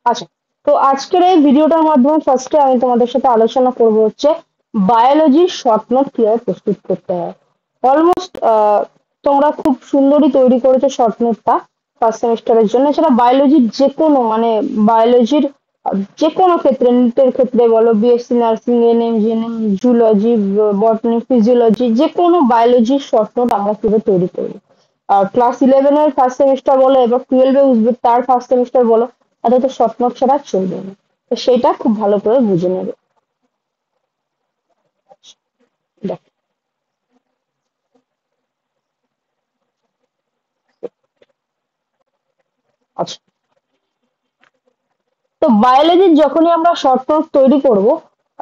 আচ্ছা, তো আজকের এই ভিডিওটার মাধ্যমে ফার্স্টে আমি তোমাদের সাথে আলোচনা করব হচ্ছে বায়োলজির শর্ট নোট কিভাবে প্রস্তুত করতে হয়। অলমোস্ট তোমরা খুব সুন্দরই তৈরি করেছো শর্ট নোটটা ফার্স্ট সেমিস্টারের জন্য। এছাড়া বায়োলজির যে কোনো বায়োলজির যে কোনো ক্ষেত্রে, নিটের ক্ষেত্রে বলো, BSc nursing, NM, GNM, zoology, botany, physiology, যে কোনো বায়োলজির শর্ট নোট আমরা কিভাবে তৈরি করবো। ক্লাস ইলেভেনের ফার্স্ট সেমিস্টার বলো, এবার টুয়েলভে উঠবে তার ফার্স্ট সেমিস্টার বলো, তাদের তো শর্ট নোট ছাড়া চলবে না। তো সেইটা খুব ভালো করে বুঝে নেবে। দেখো, আচ্ছা, তো বায়োলজির যখনই আমরা শর্ট নোট তৈরি করব,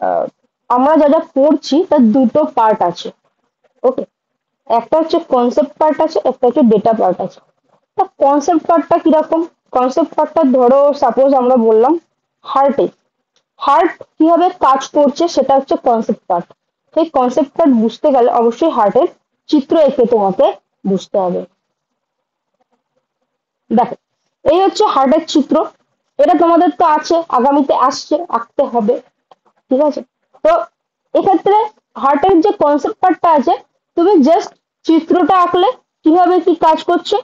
আহ, আমরা যা যা পড়ছি তার দুটো পার্ট আছে। ওকে, একটা হচ্ছে কনসেপ্ট পার্ট আছে, একটা হচ্ছে ডেটা পার্ট আছে। তা কনসেপ্ট পার্টটা কিরকম? কনসেপ্ট পার্টটা ধরো সাপোজ আমরা বললাম হার্টে, হার্ট কিভাবে কাজ করছে সেটা হচ্ছে কনসেপ্ট পার্ট। সেই কনসেপ্ট পার্ট বুঝতে গেলে অবশ্যই হার্টের চিত্র এঁকে তোমাকে বুঝতে হবে। দেখো, এই হচ্ছে হার্টের চিত্র। এটা তোমাদের তো আছে, আগামীতে আসছে, আঁকতে হবে। ঠিক আছে? তো এক্ষেত্রে হার্টের যে কনসেপ্ট পার্টটা আছে, তুমি জাস্ট চিত্রটা আঁকলে কিভাবে কি কাজ করছে,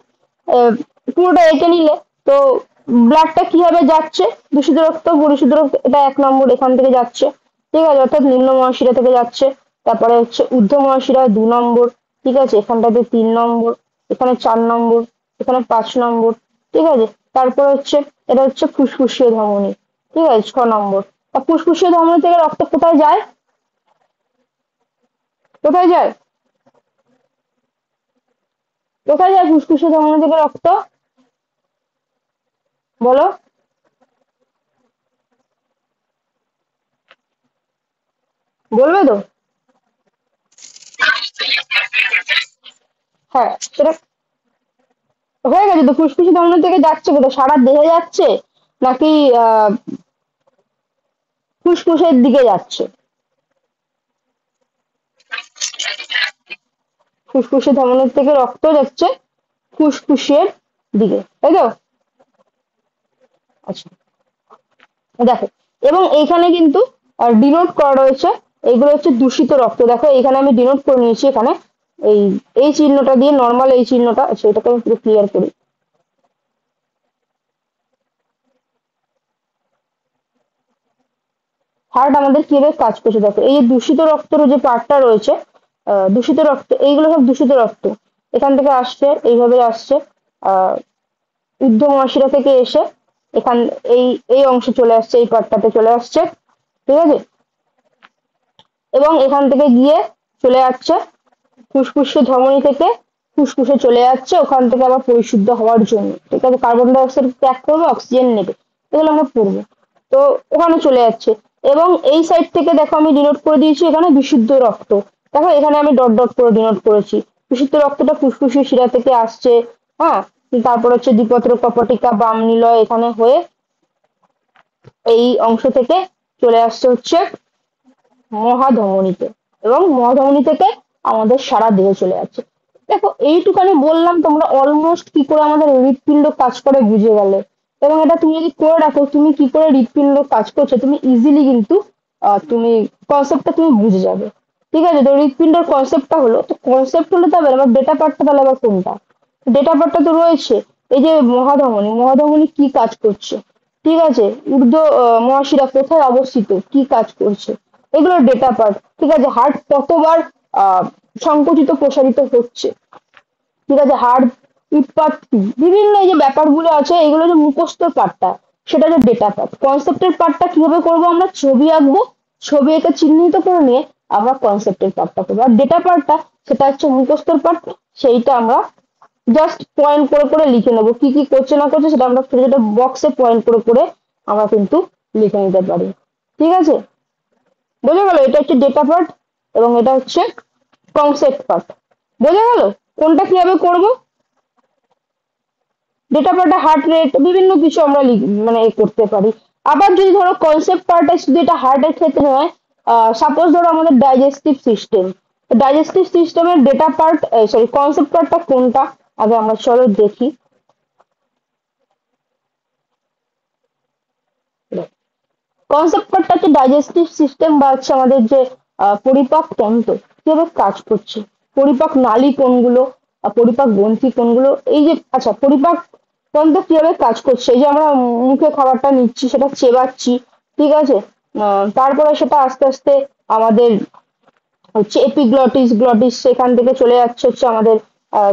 আহ, পুরোটা এঁকে নিলে। তো ব্লাডটা কিভাবে যাচ্ছে, দূষিত রক্ত পরিশুদ্ধ রক্ত, এটা 1 নম্বর এখান থেকে যাচ্ছে। ঠিক আছে, অর্থাৎ নিম্ন মহাশিরা থেকে যাচ্ছে। তারপরে হচ্ছে ঊর্ধ্ব মহাশিরা 2 নম্বর। ঠিক আছে, এখানটাতে 3 নম্বর, এখানে 4 নম্বর, এখানে 5 নম্বর। ঠিক আছে, তারপর হচ্ছে এটা হচ্ছে ফুসফুসীয় ধমনী। ঠিক আছে, 6 নম্বর। তা ফুসফুসীয় ধমনী থেকে রক্ত কোথায় যায়? কোথায় যায়? কোথায় যায় ফুসফুসীয় ধমনী থেকে রক্ত? বলো। বলবে তো? হ্যাঁ, সেটা হয়ে গেছে তো। ফুসফুসীয় ধমনী থেকে যাচ্ছে কোথায়? সারা দেহে যাচ্ছে নাকি আহ ফুসফুসের দিকে যাচ্ছে? ফুসফুসীয় ধমনী থেকে রক্ত যাচ্ছে ফুসফুসের দিকে, তাই তো? আচ্ছা, দেখো, এবং এইখানে কিন্তু ডিনোট করা রয়েছে। এইগুলো হচ্ছে দূষিত রক্ত। দেখো এখানে আমি ডিনোট করে নিয়েছি। এখানে এই এই চিহ্নটা দিয়ে, নর্মাল এই চিহ্নটা, সেটাকে আমি পুরো ক্লিয়ার করি। হার্ট আমাদের কিভাবে কাজ করছে দেখো। এই যে দূষিত রক্তের যে পার্টটা রয়েছে, দূষিত রক্ত, এইগুলো সব দূষিত রক্ত। এখান থেকে আসছে, এইভাবে আসছে, আহ ঊর্ধ্ব মহাশিরা থেকে এসে এখান এই এই অংশে চলে আসছে, এই পার্টটাতে চলে আসছে। ঠিক আছে, এবং এখান থেকে গিয়ে চলে যাচ্ছে ফুসফুসে ধমনী থেকে, ফুসফুসে চলে যাচ্ছে ওখান থেকে আবার পরিশুদ্ধ হওয়ার জন্য। ঠিক আছে, কার্বন ডাই অক্সাইড ত্যাগ করবে, অক্সিজেন নেবে, এগুলো আমরা পড়বো। তো ওখানে চলে যাচ্ছে। এবং এই সাইড থেকে দেখো আমি ডিনোট করে দিয়েছি এখানে বিশুদ্ধ রক্ত। দেখো এখানে আমি ডট ডট করে ডিনোট করেছি। বিশুদ্ধ রক্তটা ফুসফুসের শিরা থেকে আসছে। হ্যাঁ, তারপর হচ্ছে দ্বিপত্র কপটিকা বাম নিলয় এখানে হয়ে এই অংশ থেকে চলে আসছে হচ্ছে মহাধমনীতে, এবং মহাধমনী থেকে আমাদের সারা দেহে চলে যাচ্ছে। দেখো এইটুকানি বললাম, তোমরা অলমোস্ট কি করে আমাদের হৃৎপিণ্ড কাজ করে বুঝে গেলে। এবং এটা তুমি যদি করে রাখো, তুমি কি করে হৃৎপিণ্ড কাজ করছে তুমি ইজিলি কিন্তু তুমি কনসেপ্টটা তুমি বুঝে যাবে। ঠিক আছে, তো হৃৎপিণ্ডের কনসেপ্টটা হলো, তো কনসেপ্ট হলে তবে আবার ডেটা পার্টটা তাহলে আবার কোনটা? ডেটা পার্টটা তো রয়েছে এই যে মহাধমনী, মহাধমনী কি কাজ করছে। ঠিক আছে, ঊর্ধ্ব মহাশিরা কোথায় অবস্থিত, কি কাজ করছে, এগুলো ডেটা পার্ট। ঠিক আছে, হার্ট কতবার আহ সংকুচিত প্রসারিত হচ্ছে। ঠিক আছে, হাড় উৎপাদ কি, বিভিন্ন এই যে ব্যাপারগুলো আছে, এগুলো যে মুখস্থ পার্টটা, সেটা যে ডেটা পার্ট। কনসেপ্টের পার্টটা কিভাবে করবো? আমরা ছবি আঁকবো, ছবি এঁকে চিহ্নিত করে নিয়ে আমরা কনসেপ্টের পার্টটা করবো। আর ডেটা পার্টটা সেটা হচ্ছে মুখস্থর পার্ট। সেইটা আমরা জাস্ট পয়েন্ট করে করে লিখে নেবো, কি কি করছে না করছে সেটা আমরা ছোট ছোট বক্সে পয়েন্ট করে করে আমরা কিন্তু লিখে নিতে পারি। ঠিক আছে, বোঝা গেল? এটা হচ্ছে ডেটা পার্ট এবং এটা হচ্ছে কনসেপ্ট পার্ট। বোঝা গেল কোনটা কিভাবে করব? ডেটা পার্টে হার্ট রেট বিভিন্ন কিছু আমরা মানে এ করতে পারি। আবার যদি ধরো কনসেপ্ট পার্টে শুধু এটা হার্টের ক্ষেত্রে নয়, সাপোজ ধরো আমাদের ডাইজেস্টিভ সিস্টেম, ডাইজেস্টিভ সিস্টেমের ডেটা পার্ট, সরি, কনসেপ্ট পার্টটা কোনটা আগে আমরা চলো দেখি। কনসেপ্ট পার্টটা হচ্ছে ডাইজেস্টিভ সিস্টেম বা হচ্ছে আমাদের যে পরিপাক তন্ত্র কিভাবে কাজ করছে, পরিপাক নালী কোনগুলো, পরিপাক গ্রন্থি কোনগুলো, এই যে আচ্ছা পরিপাক তন্ত্র কিভাবে কাজ করছে, এই যে আমরা মুখে খাবারটা নিচ্ছি সেটা চেবাচ্ছি, ঠিক আছে, তারপরে সেটা আস্তে আস্তে আমাদের হচ্ছে এপিগ্লটিস গ্লটিস সেখান থেকে চলে যাচ্ছে হচ্ছে আমাদের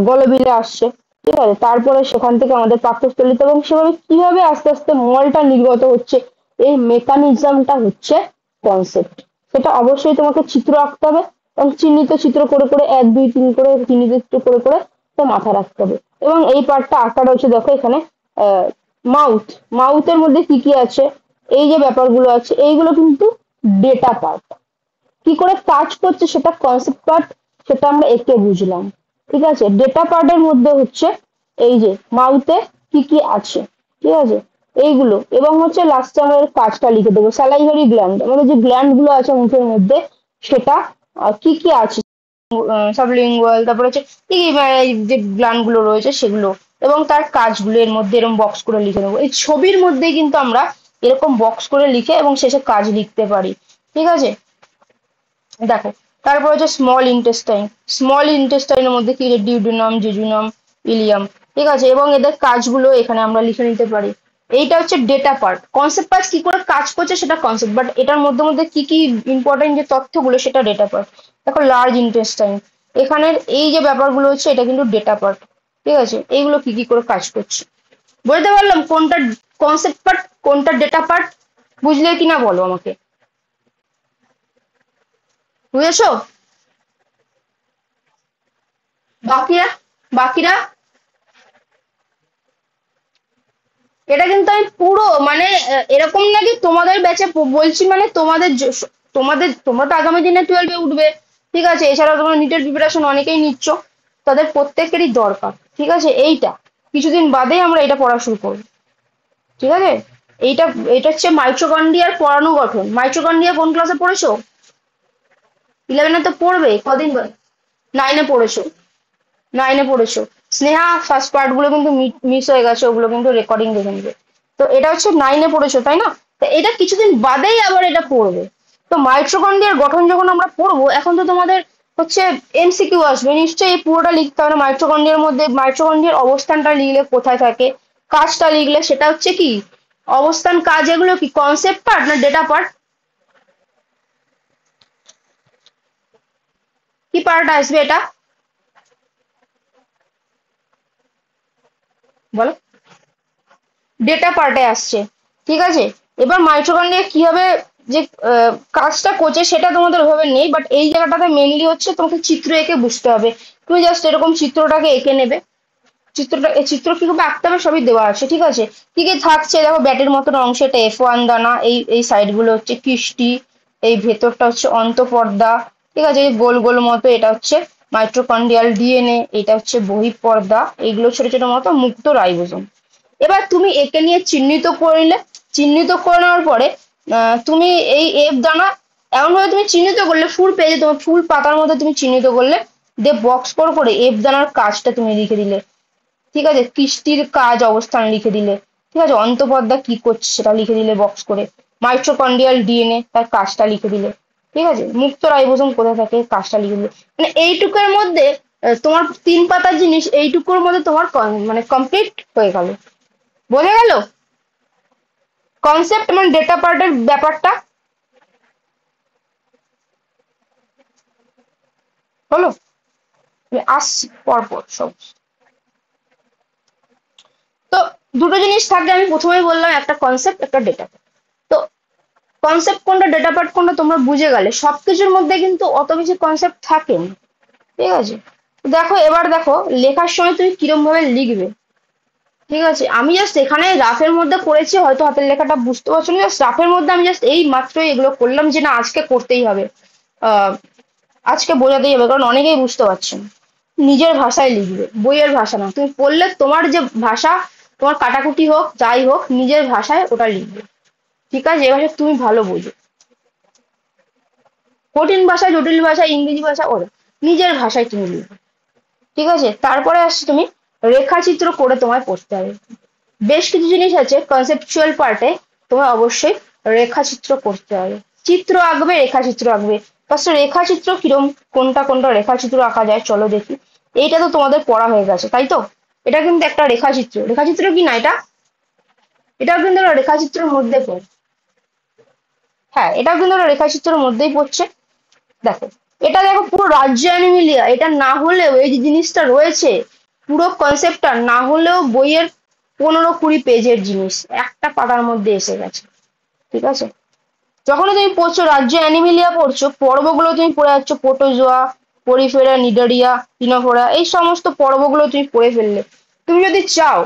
গলবিলে আসছে, ঠিক আছে, তারপরে সেখান থেকে আমাদের পাকস্থলীতে, এবং সেভাবে কিভাবে আস্তে আস্তে মলটা নির্গত হচ্ছে, এই মেকানিজমটা হচ্ছে কনসেপ্ট। সেটা অবশ্যই তোমাকে চিত্র আঁকতে হবে এবং চিহ্নিত চিত্র করে করে 1 2 3 করে চিহ্নিত চিত্র করে করে তো মাথায় রাখতে হবে। এবং এই পার্টটা আঁকা রয়েছে দেখো এখানে, মাউথ, মাউথের মধ্যে কি কি আছে, এই যে ব্যাপারগুলো আছে এইগুলো কিন্তু ডেটা পার্ট, কি করে কাজ করছে সেটা কনসেপ্ট পার্ট, সেটা আমরা এঁকে বুঝলাম, ঠিক আছে। ডেটা পার্টের মধ্যে হচ্ছে এই যে মাউথে কি কি আছে, ঠিক আছে, এইগুলো, এবং হচ্ছে লাস্টে আমরা এর কাজটা লিখে দেবো। স্যালাইভারি গ্ল্যান্ড, আমাদের যে গ্ল্যান্ড গুলো আছে মুখের মধ্যে সেটা কি কি আছে, সাবলিঙ্গুয়াল, তারপরে হচ্ছে কি কি যে গ্ল্যান্ড গুলো রয়েছে সেগুলো, এবং তার কাজগুলো এর মধ্যে এরকম বক্স করে লিখে নেবো। এই ছবির মধ্যেই কিন্তু আমরা এরকম বক্স করে লিখে এবং শেষে কাজ লিখতে পারি, ঠিক আছে। দেখো, তারপর হচ্ছে স্মল ইন্টেস্টাইন, স্মল ইন্টেস্টাইনের মধ্যে কি ডিউডেনাম, জেজুনাম, ইলিয়াম, ঠিক আছে, এবং এদের কাজগুলো এখানে আমরা লিখে নিতে পারি। এইটা হচ্ছে ডেটা পার্ট। কনসেপ্ট পার্ট কি করে কাজ করছে সেটা কনসেপ্ট, বাট এটার মধ্যে মধ্যে কি কি ইম্পর্টেন্ট যে তথ্যগুলো সেটা ডেটা পার্ট। দেখো লার্জ ইন্টেস্টাইন, এখানের এই যে ব্যাপারগুলো হচ্ছে এটা কিন্তু ডেটা পার্ট, ঠিক আছে, এইগুলো কি কি করে কাজ করছে। বলতে পারলাম কোনটা কনসেপ্ট পার্ট কোনটা ডেটা পার্ট, বুঝলে কিনা বলো আমাকে, বুঝেছো? বাকিরা, বাকিরা, এটা কিন্তু আমি পুরো মানে এরকম না যে তোমাদের ব্যাচে বলছি, মানে তোমাদের তোমাদের তোমরা তো আগামী দিনে 12-এ উঠবে, ঠিক আছে, এছাড়াও তোমরা নিটের প্রিপারেশন অনেকেই নিচ্ছ, তাদের প্রত্যেকেরই দরকার, ঠিক আছে, এইটা কিছুদিন বাদেই আমরা এটা পড়া শুরু করবো, ঠিক আছে। এইটা, এটা হচ্ছে মাইটোকন্ড্রিয়ার পড়ানো গঠন। মাইটোকন্ড্রিয়া কোন ক্লাসে পড়েছো? 11-এ তো পড়বে, কদিন 9-এ পড়েছো, 9-এ পড়েছো। স্নেহা ফার্স্ট পার্ট গুলো কিন্তু মিস হয়ে গেছে, ওগুলো কিন্তু রেকর্ডিং দেখে নিবে। তো এটা হচ্ছে 9-এ পড়েছো তাই না, তো এটা কিছুদিন বাদেই আবার এটা পড়বে। তো মাইটোকন্ড্রিয়ার গঠন যখন আমরা পড়বো, এখন তো তোমাদের হচ্ছে এমসিকিউ আসবে, নিশ্চয়ই এই পুরোটা লিখতে হবে। মাইটোকন্ড্রিয়ার মধ্যে মাইটোকন্ড্রিয়ার অবস্থানটা লিখলে কোথায় থাকে, কাজটা লিখলে সেটা হচ্ছে কি অবস্থান, কাজ, এগুলো কি কনসেপ্ট পার্ট না ডেটা পার্ট, কি পার্ট আসবে এটা বলো? ডেটা পার্টে আসছে, ঠিক আছে। এবার মাইটোকন্ড্রিয়া কিভাবে যে কাজটা করছে সেটা তোমাদের ওইভাবে নেই, বাট এই জায়গাটাতে মেনলি হচ্ছে তোমাকে চিত্র এঁকে বুঝতে হবে। তুমি জাস্ট এরকম চিত্রটাকে এঁকে নেবে, চিত্রটা চিত্র কিভাবে আঁকতে হবে সবই দেওয়া আছে, ঠিক আছে। কি কি থাকছে দেখো, ব্যাটের মতন অংশ, এটা F1 দানা, এই এই সাইড গুলো হচ্ছে কিস্টি, এই ভেতরটা হচ্ছে অন্তঃপর্দা, ঠিক আছে, এই গোল গোল মতো এটা হচ্ছে মাইটোকন্ড্রিয়াল ডিএনএ, এটা হচ্ছে বহিঃপর্দা, এইগুলো ছোট ছোট মতো মুক্ত রাইবোজোম। এবার তুমি একে নিয়ে চিহ্নিত করলে, চিহ্নিত করে নেওয়ার পরে তুমি এই এফ দানা এমন ভাবে তুমি চিহ্নিত করলে, ফুল পেজে তোমার ফুল পাতার মধ্যে তুমি চিহ্নিত করলে, দিয়ে বক্স করে করে এফ দানার কাজটা তুমি লিখে দিলে, ঠিক আছে, কৃষ্টির কাজ অবস্থান লিখে দিলে, ঠিক আছে, অন্তঃপর্দা কি করছে সেটা লিখে দিলে বক্স করে, মাইটোকন্ড্রিয়াল ডিএনএ তার কাজটা লিখে দিলে, ঠিক আছে, মুক্ত রাইবোজোম কোথায় থাকে কাজটা লিখে দিলে। মানে এইটুকুর মধ্যে তোমার 3 পাতার জিনিস এইটুকুর মধ্যে তোমার মানে কমপ্লিট হয়ে গেল। বোঝা গেল কনসেপ্ট মানে ডেটা পার্টের ব্যাপারটা? হলো, আসছি পরপর সব। তো দুটো জিনিস থাকলে আমি প্রথমেই বললাম, একটা কনসেপ্ট একটা ডেটা। তো কনসেপ্ট কোনটা ডেটা পার্ট কোনটা তোমরা বুঝে গেলে, সবকিছুর মধ্যে কিন্তু অত বেশি কনসেপ্ট থাকে না, ঠিক আছে। দেখো এবার দেখো লেখার সময় তুমি কিরম ভাবে লিখবে, ঠিক আছে। আমি জাস্ট এখানে রাফের মধ্যে করেছি, হয়তো হাতের লেখাটা বুঝতে পারছো না, জাস্ট রাফের মধ্যে আমি জাস্ট এই মাত্রই এগুলো করলাম যে না আজকে করতেই হবে, আহ আজকে বোঝাতেই হবে, কারণ অনেকেই বুঝতে পারছে না। নিজের ভাষায় লিখবে, বইয়ের ভাষা না, তুমি পড়লে তোমার যে ভাষা, তোমার কাটাকুটি হোক যাই হোক নিজের ভাষায় ওটা লিখবে, ঠিক আছে, যে ভাষা তুমি ভালো বোঝো। কঠিন ভাষা, জটিল ভাষা, ইংরেজি ভাষা ওর নিজের ভাষায় তুমি লিখবে, ঠিক আছে। তারপরে আসছে তুমি রেখাচিত্র করে তোমায় পড়তে হবে। বেশ কিছু জিনিস আছে কনসেপচুয়াল পার্টে তোমার অবশ্যই রেখাচিত্র করতে হবে। চিত্র আঁকবে, রেখাচিত্র আঁকবে। ফার্স্টে রেখাচিত্র কিরম, কোনটা কোনটা রেখাচিত্র আঁকা যায় চলো দেখি। এইটা তো তোমাদের পড়া হয়ে গেছে তাই তো? এটা কিন্তু একটা রেখাচিত্র। রেখাচিত্র কি না এটা? এটাও কিন্তু একটা রেখাচিত্রের মধ্যে পড়ে। হ্যাঁ, এটাও কিন্তু একটা রেখাচিত্রের মধ্যেই পড়ছে। দেখো, এটা দেখো পুরো রাজ্য অ্যানিমিলিয়া। এটা না হলেও এই যে জিনিসটা রয়েছে, পুরো কনসেপ্টটা না হলেও বইয়ের 15-20 পেজের জিনিস একটা পাতার মধ্যে এসে গেছে। ঠিক আছে, যখন তুমি পড়ছো রাজ্য অ্যানিমিলিয়া পড়ছো, পর্বগুলো তুমি পড়ে যাচ্ছ, প্রোটোজোয়া, পরিফেরা, নিডারিয়া, টিনোফোরা, এই সমস্ত পর্বগুলো তুমি পড়ে ফেললে। তুমি যদি চাও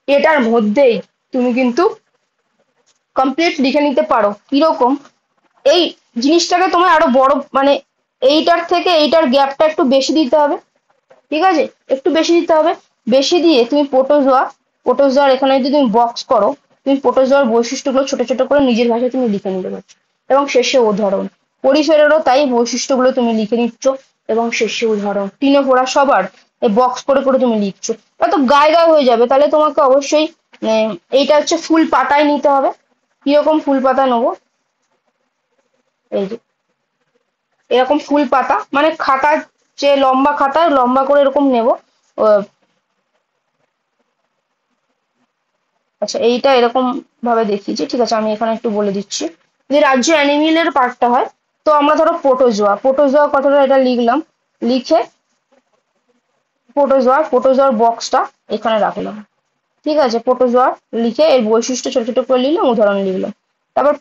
এটার মধ্যেই তুমি কিন্তু কমপ্লিট লিখে নিতে পারো। কিরকম? এই জিনিসটাকে তোমার আরো বড়, মানে এইটার থেকে এইটার গ্যাপটা একটু বেশি দিতে হবে। ঠিক আছে, একটু বেশি দিতে হবে। বেশি দিয়ে তুমি প্রোটোজোয়ার এখানে যদি তুমি বক্স করো, তুমি প্রোটোজোয়ার বৈশিষ্ট্যগুলো ছোট ছোট করে নিজের ভাষায় তুমি লিখে নিতে পারছো। এবং শেষে উদাহরণ। পরিফেরেরও তাই, বৈশিষ্ট্যগুলো তুমি লিখে নিচ্ছ এবং শেষে উদাহরণ। টিনোফোরা সবার এই বক্স করে করে তুমি লিখছো। তো গায়ে গায়ে হয়ে যাবে, তাহলে তোমাকে অবশ্যই এইটা হচ্ছে ফুল পাতায় নিতে হবে। কিরকম ফুল পাতা নেবো? এই যে এরকম ফুল পাতা, মানে খাতা, যে লম্বা খাতা লম্বা করে এরকম নেব। আচ্ছা, এইটা এরকম ভাবে দেখিয়েছি, ঠিক আছে, আমি এখানে একটু বলে দিচ্ছি। যে রাজ্য অ্যানিমিলের পার্টটা হয়, তো আমরা ধরো প্রোটোজোয়া কথাটা এটা লিখলাম। লিখে প্রোটোজোয়ার বক্সটা এখানে রাখলাম। ঠিক আছে, প্রোটোজোয়া লিখে এর বৈশিষ্ট্য ছোট ছোট করে লিখলাম, উদাহরণ লিখলাম। তারপর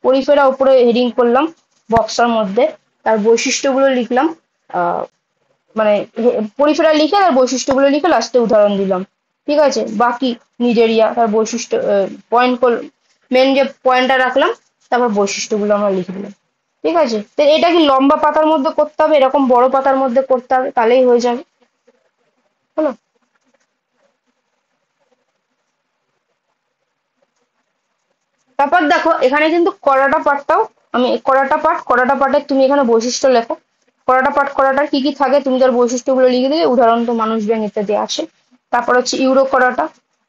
পরিফেরা উপরে হেডিং করলাম বক্সটার মধ্যে, তার বৈশিষ্ট্যগুলো লিখলাম। মানে পরিফেরা লিখে তার বৈশিষ্ট্যগুলো লিখে লাস্টে উদাহরণ দিলাম। ঠিক আছে, বাকি নিডেরিয়া তার বৈশিষ্ট্য, পয়েন্ট, মেন যে পয়েন্টটা রাখলাম, তারপর বৈশিষ্ট্যগুলো আমরা লিখে দিলাম। ঠিক আছে, তো এটা কি লম্বা পাতার মধ্যে করতে হবে, এরকম বড় পাতার মধ্যে করতে হবে, তাহলেই হয়ে যাবে। হলো? তারপর দেখো এখানে কিন্তু করাটা পার্টে তুমি এখানে বৈশিষ্ট্য লেখো। করাটার কি কি থাকে তুমি তার বৈশিষ্ট্যগুলো লিখে দিলে, উদাহরণ তো মানুষ ব্যাঙ ইত্যাদি আছে। তারপর হচ্ছে ইউরো করাটা,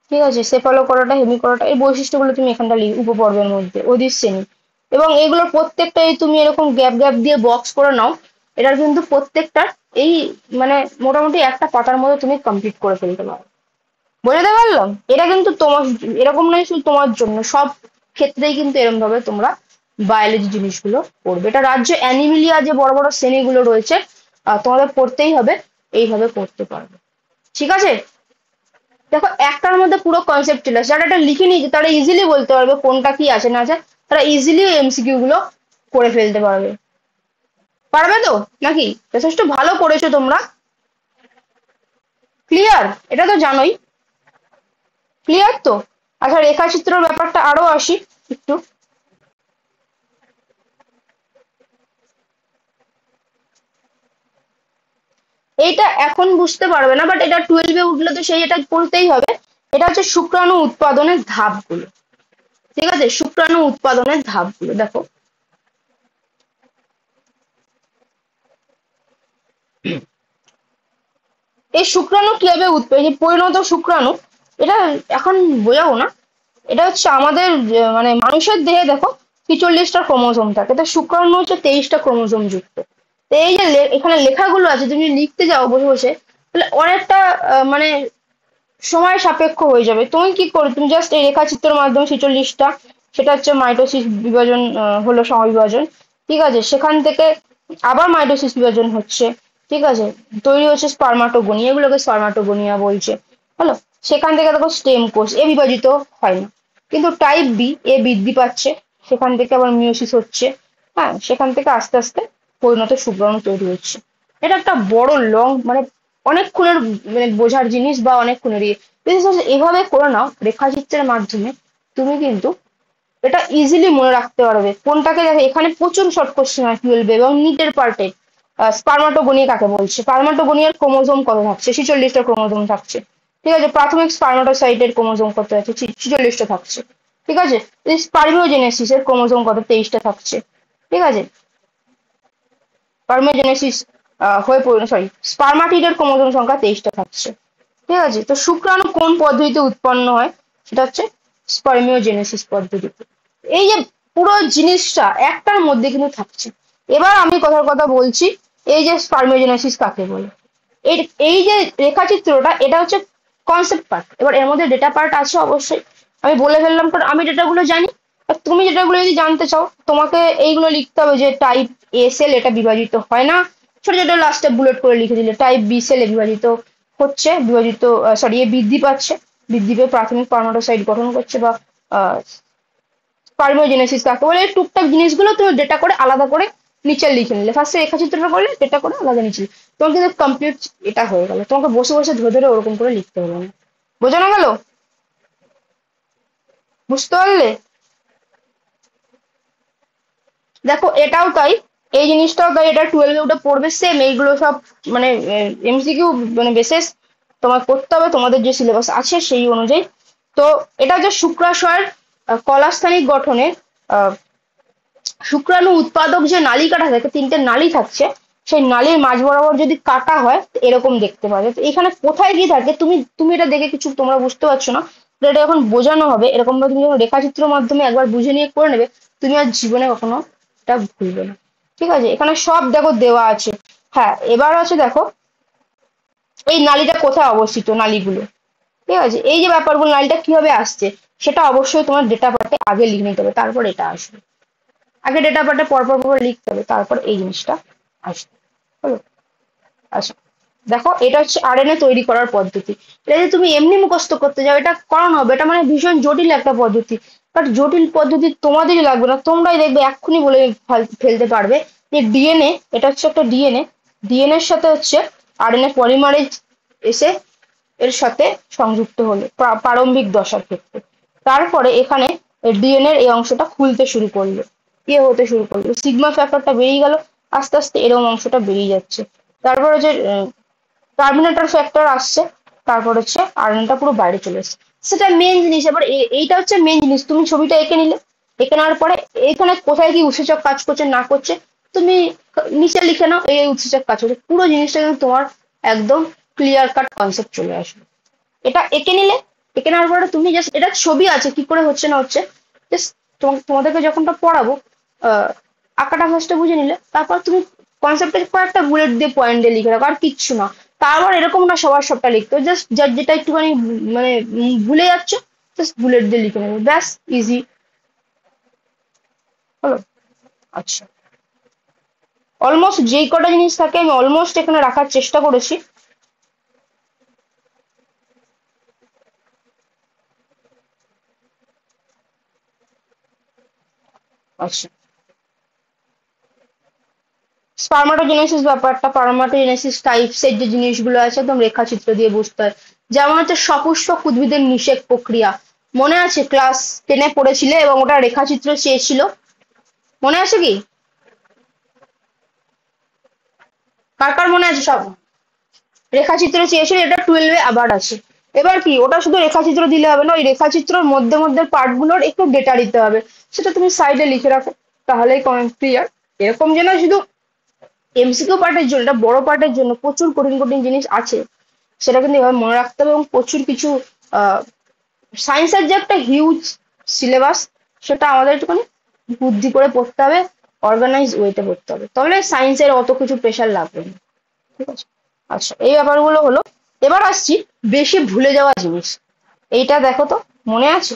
ঠিক আছে, সেফালো করাটা, হেমি করাটা, এই বৈশিষ্ট্যগুলো তুমি এখানটা উপপর্বের মধ্যে অধিক শ্রেণী। এবং এগুলোর প্রত্যেকটাই তুমি এরকম গ্যাপ গ্যাপ দিয়ে বক্স করে নাও। এটার কিন্তু প্রত্যেকটা এই মানে মোটামুটি একটা পাতার মধ্যে তুমি কমপ্লিট করে ফেলতে পারো। বোঝাতে পারলাম? এটা কিন্তু তোমার, এরকম নয় শুধু তোমার জন্য, সব ক্ষেত্রেই কিন্তু এরকম ভাবে তোমরা বায়োলজি জিনিসগুলো পড়বে। এটা রাজ্য অ্যানিমিলিয়া যে বড় বড় শ্রেণীগুলো রয়েছে, তোমাদের পড়তেই হবে, এইভাবে পড়তে পারবে। ঠিক আছে, দেখো একটার মধ্যে পুরো কনসেপ্ট চলে আসে। যারা এটা লিখে নিয়েছে তারা ইজিলি বলতে পারবে কোনটা কি আছে না আছে। তারা ইজিলি এমসিকিউ গুলো করে ফেলতে পারবে। পারবে তো নাকি? যথেষ্ট ভালো করেছো তোমরা। ক্লিয়ার? এটা তো জানোই। ক্লিয়ার তো? আচ্ছা, রেখাচিত্রের ব্যাপারটা আরো আসি একটু। এইটা এখন বুঝতে পারবে না, বাট এটা 12-এ উঠলে তো সেই এটা পড়তেই হবে। এটা হচ্ছে শুক্রাণু উৎপাদনের ধাপগুলো। ঠিক আছে, শুক্রাণু উৎপাদনের ধাপগুলো দেখো। এই শুক্রাণু কিভাবে এই পরিণত শুক্রাণু, এটা এখন বোঝাবো না। এটা হচ্ছে আমাদের মানে মানুষের দেহে দেখো 46টা ক্রোমোজোম থাকে, তো শুক্রাণু হচ্ছে 23টা ক্রোমোজোম যুক্ত। তো এই যে এখানে লেখাগুলো আছে, তুমি লিখতে যাও বসে বসে, তাহলে অনেকটা মানে সময় সাপেক্ষ হয়ে যাবে। তুমি কি করো, তুমি জাস্ট এই রেখাচিত্রের মাধ্যমে 46টা, সেটা হচ্ছে মাইটোসিস বিভাজন, হলো সমবিভাজন। ঠিক আছে, সেখান থেকে আবার মাইটোসিস বিভাজন হচ্ছে। ঠিক আছে, তৈরি হচ্ছে স্পার্মাটোগোনিয়া, এগুলোকে স্পার্মাটোগোনিয়া বলছে। হলো? সেখান থেকে দেখো স্টেম কোষ, এ বিভাজিত হয় না। কিন্তু টাইপ বি, এ বৃদ্ধি পাচ্ছে, সেখান থেকে আবার মিওসিস হচ্ছে। হ্যাঁ, সেখান থেকে আস্তে আস্তে পরিণত শুক্রাণু তৈরি হচ্ছে। এটা একটা বড় লং, মানে অনেকক্ষণের মানে বোঝার জিনিস, বা অনেকক্ষণের এভাবে করে নাও রেখাচিত্রের মাধ্যমে, তুমি কিন্তু এটা ইজিলি মনে রাখতে পারবে। কোনটাকে দেখো, এখানে প্রচুর শর্ট কোশ্চেন হয় 12 এবং নিটের পার্টে। স্পার্মাটোগোনিয়া কাকে বলছে, স্পার্মাটোগোনিয়ার ক্রোমোজোম কত থাকছে, 46টা ক্রোমোজোম থাকছে। ঠিক আছে, প্রাথমিক স্পার্মাটোসাইটের ক্রোমোজোম কত আছে, 46টা থাকছে। ঠিক আছে, স্পার্মিওজেনেসিসের ক্রোমোজোম কত, 23টা থাকছে। ঠিক আছে, স্পার্মিওজেনেসিস হয়ে পড়ল, সরি, স্পার্মাটিডের ক্রোমোজোম সংখ্যা 23টা থাকছে। ঠিক আছে, তো শুক্রাণু কোন পদ্ধতিতে উৎপন্ন হয়, সেটা হচ্ছে স্পার্মিওজেনেসিস পদ্ধতিতে। এই যে পুরো জিনিসটা একটার মধ্যে কিন্তু থাকছে। এবার আমি কথার কথা বলছি, এই যে স্পার্মিওজেনেসিস কাকে বলে। এই এই যে রেখাচিত্রটা, এটা হচ্ছে কনসেপ্ট পার্ট। এবার এর মধ্যে ডেটা পার্ট আছে অবশ্যই, আমি বলে ফেললাম, কারণ আমি ডেটাগুলো জানি। আর তুমি ডেটাগুলো যদি জানতে চাও, তোমাকে এইগুলো লিখতে হবে যে টাইপ এ সেল এটা বিভাজিত হয় না, ছোট ছোট লাস্টে বুলেট করে লিখে দিলে টাইপ বি সেলে বিভাজিত হচ্ছে, বিভাজিত সরি এ বৃদ্ধি পাচ্ছে, বৃদ্ধি পেয়ে প্রাথমিক স্পার্মাটোসাইট গঠন করছে, বা স্পার্মিওজেনেসিস কাকে বলে। এই টুকটাক জিনিসগুলো তুমি ডেটা করে আলাদা করে নিচে লিখে নিলে, ফার্স্টে রেখাচিত্রটা করলে, ডেটা করে আলাদা নিচে, তোমার কিন্তু কমপ্লিট এটা হয়ে গেল। তোমাকে বসে বসে ধরে ধরে ওরকম করে লিখতে হবে না। বোঝানো গেল? বুঝতে পারলে? দেখো এটাও তাই, এই জিনিসটাও তাই, এটা 12 ওটা পড়বে সেম এইগুলো সব, মানে এমসিকিউ, মানে বেসিস তোমার করতে হবে তোমাদের যে সিলেবাস আছে সেই অনুযায়ী। তো এটা হচ্ছে শুক্রাশয়ের কলাস্থানিক গঠনে শুক্রাণু উৎপাদক যে নালিকাটা থাকে, তিনটে নালী থাকছে, সেই নালীর মাঝ বরাবর যদি কাটা হয় এরকম দেখতে পাবে। তো এখানে কোথায় কি থাকে, তুমি তুমি এটা দেখে কিছু তোমরা বুঝতে পারছো না, তো এটা যখন বোঝানো হবে এরকম ভাবে, তুমি যখন রেখাচিত্রের মাধ্যমে একবার বুঝে নিয়ে করে নেবে, তুমি আর জীবনে কখনো এটা ভুলবে না। ঠিক আছে, এখানে সব দেখো দেওয়া আছে। হ্যাঁ, এবার আছে দেখো এই নালীটা কোথায় অবস্থিত, নালীগুলো। ঠিক আছে, এই যে ব্যাপারগুলো, নালীটা কিভাবে আসছে সেটা অবশ্যই তোমার ডেটা পার্টে আগে লিখে নিতে হবে, তারপর এটা আসবে। আগে ডেটা পার্টে পরপর পর লিখতে হবে, তারপর এই জিনিসটা আসবে। হলো? আচ্ছা, দেখো এটা হচ্ছে আরএনএ তৈরি করার পদ্ধতি। এটা যদি তুমি এমনি মুখস্থ করতে যাও এটা করানো হবে, এটা মানে ভীষণ জটিল একটা পদ্ধতি। বাট জটিল পদ্ধতি তোমাদেরই লাগবে না, তোমরাই দেখবে এক্ষুনি বলে ফেলতে পারবে যে ডিএনএ, এটা হচ্ছে একটা ডিএনএ, ডিএনএ এর সাথে হচ্ছে আরএনএ পলিমারেজ এসে এর সাথে সংযুক্ত হলো প্রারম্ভিক দশার ক্ষেত্রে। তারপরে এখানে ডিএনএ এই অংশটা খুলতে শুরু করলো, ইয়ে হতে শুরু করলো, সিগমা ফ্যাক্টরটা বেরিয়ে গেল, আস্তে আস্তে এরকম অংশটা বেরিয়ে যাচ্ছে। তারপরে যে টার্মিনেটর ফ্যাক্টর আসছে, তারপর হচ্ছে আরএনএটা পুরো বাইরে চলে এসছে। সেটা মেন জিনিস। এবার এইটা হচ্ছে মেন জিনিস, তুমি ছবিটা এঁকে নিলে, এঁকে নেওয়ার পরে এখানে কোথায় কি উৎসেচক কাজ করছে না করছে তুমি নিচে লিখে নাও, এই উৎসেচক কাজ করছে, পুরো জিনিসটা কিন্তু তোমার একদম ক্লিয়ার কাট কনসেপ্ট চলে আসবে। এটা এঁকে নিলে, এঁকে নেওয়ার পরে তুমি জাস্ট, এটা ছবি আছে কি করে হচ্ছে না হচ্ছে, জাস্ট তোমাদেরকে যখনটা পড়াবো আহ আঁকাটা ফার্স্টে বুঝে নিলে, তারপর তুমি কনসেপ্টে কয়েকটা বুলেট দিয়ে পয়েন্ট দিয়ে লিখে রাখো, আর কিচ্ছু না। তারপর এরকম না সবার সবটা লিখতে হবে, জাস্ট যার যেটা একটুখানি মানে ভুলে যাচ্ছ, জাস্ট বুলেট দিয়ে লিখে নেবে, ব্যাস, ইজি। হলো? আচ্ছা, অলমোস্ট যেই কটা জিনিস থাকে আমি অলমোস্ট এখানে রাখার চেষ্টা করেছি। আচ্ছা, স্পার্মাটোজেনেসিস ব্যাপারটা, স্পার্মাটোজেনেসিস টাইপস এর যে জিনিসগুলো আছে একদম রেখাচিত্র দিয়ে বুঝতে হয়। যেমন হচ্ছে সপুষ্পক উদ্ভিদের নিষেক প্রক্রিয়া, মনে আছে ক্লাস 10-এ পড়েছিলে, এবং ওটা রেখাচিত্র চেয়েছিল, মনে আছে কি? কার কার মনে আছে সব? রেখাচিত্র চেয়েছিল, এটা 12-এ আবার আছে। এবার কি, ওটা শুধু রেখাচিত্র দিলে হবে না, ওই রেখাচিত্রর মধ্যে মধ্যে পার্ট গুলোর একটু ডেটা দিতে হবে, সেটা তুমি সাইডে লিখে রাখো, তাহলেই ক্লিয়ার। এরকম যেন শুধু এমসিকিউ পার্টের জন্য, এটা বড় পার্টের জন্য প্রচুর কঠিন কঠিন জিনিস আছে, সেটা কিন্তু এভাবে মনে রাখতে হবে। এবং প্রচুর কিছু সায়েন্সের যে একটা হিউজ সিলেবাস, সেটা আমাদের একটুখানি বুদ্ধি করে পড়তে হবে, অর্গানাইজ ওয়েতে পড়তে হবে, তাহলে সায়েন্সের অত কিছু প্রেশার লাগবে না। ঠিক আছে, আচ্ছা, এই ব্যাপারগুলো হলো। এবার আসছি বেশি ভুলে যাওয়া জিনিস। এইটা দেখো তো, মনে আছে?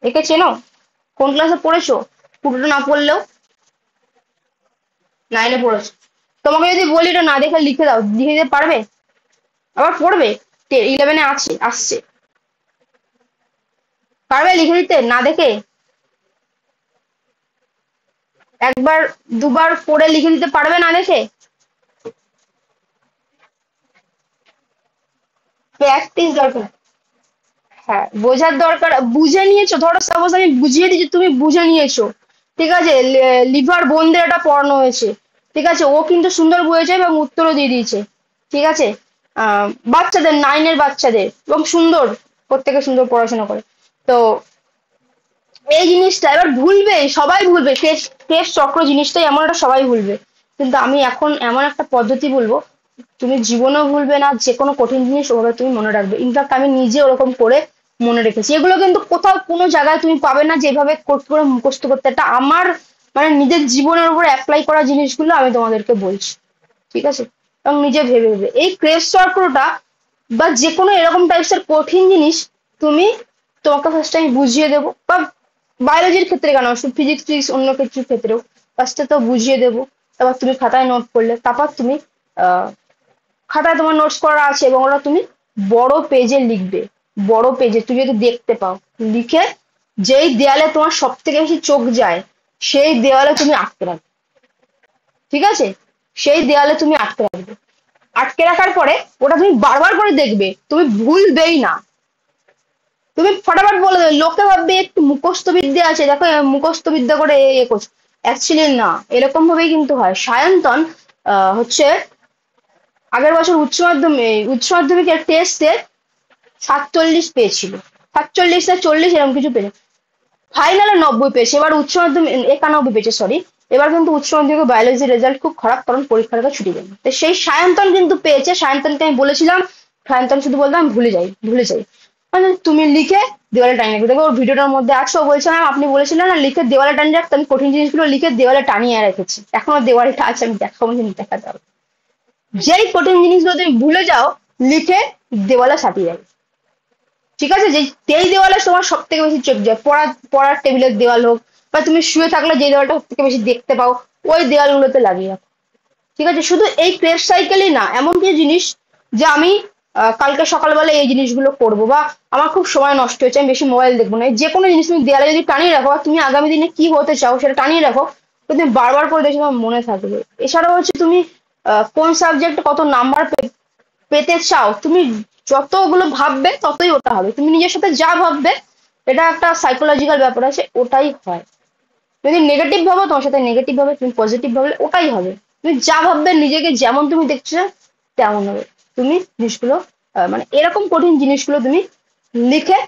একে চেনো? কোন ক্লাসে পড়েছো? পুরোটা না পড়লেও 9-এ পড়েছো। তোমাকে যদি বলি এটা না দেখে লিখে দাও, লিখে দিতে পারবে? আবার পড়বে? 11-এ আছে, আসছে, পারবে লিখে দিতে না দেখে? একবার দুবার পড়ে লিখে দিতে পারবে না দেখে? প্র্যাকটিস দরকার। হ্যাঁ, বোঝার দরকার, বুঝে নিয়েছো, ধরো সাপোজ আমি বুঝিয়ে দিচ্ছি, তুমি বুঝে নিয়েছো, ঠিক আছে, লিভার বোনদের এটা পড়ানো হয়েছে, ঠিক আছে, ও কিন্তু সুন্দর বুঝেছে এবং উত্তরও দিয়ে দিয়েছে, ঠিক আছে, বাচ্চাদের, 9-এর বাচ্চাদের, এবং সুন্দর, প্রত্যেকে সুন্দর পড়াশোনা করে। তো এই জিনিসটা এবার ভুলবে, সবাই ভুলবে, ক্রেবস চক্র জিনিসটাই এমন একটা, সবাই ভুলবে। কিন্তু আমি এখন এমন একটা পদ্ধতি বলবো, তুমি জীবনেও ভুলবে না, যে কোনো কঠিন জিনিস ওভাবে তুমি মনে রাখবে। ইনফ্যাক্ট আমি নিজে ওরকম করে মনে রেখেছি। এগুলো কিন্তু কোথাও কোনো জায়গায় তুমি পাবে না যেভাবে করে মুখস্থ করতে। এটা আমার মানে নিজের জীবনের উপর অ্যাপ্লাই করা জিনিসগুলো আমি তোমাদেরকে বলছি, ঠিক আছে? এবং নিজে ভেবে ভেবে এই ক্রেস্ট চক্রটা বা যে কোনো এরকম টাইপসের কঠিন জিনিস তুমি, তোমাকে ফার্স্টে আমি বুঝিয়ে দেবো, বা বায়োলজির ক্ষেত্রে কেন, ফিজিক্স টিক্স অন্য কিছুর ক্ষেত্রেও ফার্স্টে তো বুঝিয়ে দেবো। তারপর তুমি খাতায় নোট করলে, তারপর তুমি আহ খাতায় তোমার নোটস করা আছে এবং ওরা তুমি বড় পেজে লিখবে। বড় পেজে তুমি যদি দেখতে পাও, লিখে যেই দেয়ালে তোমার সব থেকে বেশি চোখ যায় সেই দেওয়ালে তুমি আটকে রাখবে, ঠিক আছে? সেই দেওয়ালে তুমি আটকে রাখবে। আটকে রাখার পরে ওটা তুমি বারবার করে দেখবে, তুমি ভুলবেই না। তুমি ফটাফট বলে দেবে, লোকে ভাববে একটু মুখস্থ বিদ্যা আছে, দেখো মুখস্থ বিদ্যা করে এ করছো। অ্যাকচুয়ালি না, এরকম ভাবেই কিন্তু হয়। সায়ন্তন হচ্ছে আগের বছর উচ্চ মাধ্যমিকের টেস্টে 47 পেয়েছিল, 47 না 40 এরকম কিছু পেয়েছে। ফাইনালে 90 পেয়েছে, এবার উচ্চ মাধ্যমিক 91 পেয়েছে, সরি। এবার কিন্তু উচ্চ মাধ্যমিক বায়োলজির রেজাল্ট খুব খারাপ, কারণ পরীক্ষাটা ছুটি দেবে। তো সেই সায়ন্তন কিন্তু পেয়েছে। সায়ন্তনকে আমি বলেছিলাম, সায়ন্তন শুধু বলতাম ভুলে যাই ভুলে যাই, মানে তুমি লিখে দেওয়ালে টানিয়ে রাখবে। দেখো ওর ভিডিওটার মধ্যে আছে, ও বলছে ম্যাম আপনি বলেছিলেন না লিখে দেওয়ালে টানিয়ে রাখতে, আমি কঠিন জিনিসগুলো লিখে দেওয়ালে টানিয়ে রেখেছি, এখনো দেওয়ালটা আছে, আমি দেখাবো, দেখাতে হবে। যেই কঠিন জিনিসগুলো তুমি ভুলে যাও, লিখে দেওয়ালে সাটিয়ে যাবে, ঠিক আছে? যেই দেওয়ালে তোমার সব থেকে বেশি চোখ যায়, পড়ার টেবিলের দেওয়াল হোক, বা তুমি শুয়ে থাকলে যে দেওয়ালটা সব থেকে বেশি দেখতে পাও, ওই দেওয়ালগুলোতে লাগিয়ে রাখো, ঠিক আছে? শুধু এই ক্রেস্ট সাইকেলই না, এমন কিছু জিনিস যে আমি কালকে সকালবেলা এই জিনিসগুলো করবো, বা আমার খুব সময় নষ্ট হয়েছে আমি বেশি মোবাইল দেখবো না, যে কোনো জিনিস তুমি দেয়ালে যদি টানিয়ে রাখো, আর তুমি আগামী দিনে কি হতে চাও সেটা টানিয়ে রাখো, তো তুমি বারবার করে দেখে তোমার মনে থাকবে। এছাড়াও হচ্ছে তুমি কোন সাবজেক্টে কত নাম্বার পেতে চাও, তুমি যতগুলো ভাববে ততই ওটা হবে। তুমি নিজের সাথে যা ভাববে, এটা একটা সাইকোলজিক্যাল ব্যাপার আছে, ওটাই হয়। যদি নেগেটিভ ভাবো তোমার সাথে নেগেটিভ হবে, তুমি পজিটিভ ভাবলে ওটাই হবে। তুমি যা ভাববে, নিজেকে যেমন তুমি দেখছো তেমন হবে। তুমি জিনিসগুলো মানে এরকম কঠিন জিনিসগুলো তুমি লিখে